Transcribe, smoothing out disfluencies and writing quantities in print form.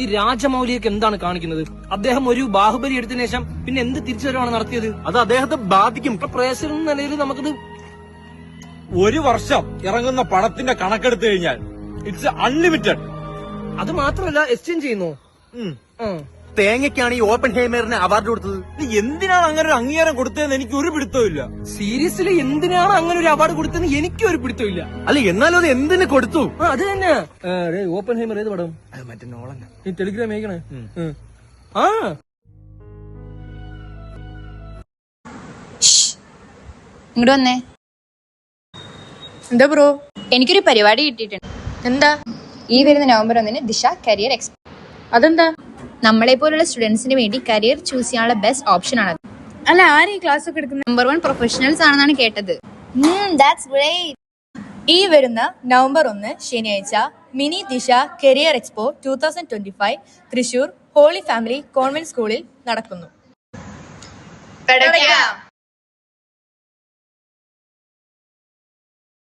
ഈ രാജമൗലിയൊക്കെ എന്താണ് കാണിക്കുന്നത്? അദ്ദേഹം ഒരു ബാഹുബലി എടുത്തതിനു ശേഷം പിന്നെ എന്ത് തിരിച്ചുവരവാണ് നടത്തിയത്? അത് അദ്ദേഹത്തെ ബാധിക്കും. പ്രേക്ഷകർ എന്ന നിലയിൽ നമുക്കത് ഒരു വർഷം ഇറങ്ങുന്ന പണത്തിന്റെ കണക്കെടുത്തു കഴിഞ്ഞാൽ ഇറ്റ്സ് അൺലിമിറ്റഡ്. അത് മാത്രമല്ല എക്സ്ചേഞ്ച് ചെയ്യുന്നു. തേങ്ങയ്ക്കാണ് ഈ ഓപ്പൺ ഹേമറിന് അവാർഡ് കൊടുത്തത്. എന്തിനാണ് അങ്ങനെ ഒരു അംഗീകാരം കൊടുത്തതെന്ന് എനിക്ക് ഒരു പിടുത്തമില്ല. സീരിയസ്ലി എന്തിനാണ് അങ്ങനെ ഒരു അവാർഡ് കൊടുത്തതെന്ന് എനിക്കും ഒരു പിടുത്തമില്ല. അല്ല, എന്നാലും അത് എന്തിനു കൊടുത്തു? അത് തന്നെ. ഓപ്പൺ ഹേമർ ഏത് പടം? മറ്റേ നോളൻ. ഈ ടെലിഗ്രാം അയക്കണേ. ഇങ്ങോട്ട് വന്നേ. എന്താ ബ്രോ? എനിക്കൊരു പരിപാടി കിട്ടിയിട്ടുണ്ട്. എന്താ? ഈ വരുന്ന നവംബർ 1 ദിശ കരിയർ എക്സ്പോ. അതെന്താ? നമ്മളെ പോലുള്ള സ്റ്റുഡൻസിന് വേണ്ടി കരിയർ ചൂസ് ചെയ്യാനുള്ള ബെസ്റ്റ് ഓപ്ഷൻ ആണ്. അല്ല, ആരും ഈ ക്ലാസ് ഒക്കെ എടുക്കുന്നത്? നമ്പർ 1 പ്രൊഫഷണൽസ് ആണെന്നാണ് കേട്ടത്. ഈ വരുന്ന നവംബർ 1 ശനിയാഴ്ച mini Disha career expo 2025 Thrissur holy family convent സ്കൂളിൽ നടക്കുന്നു.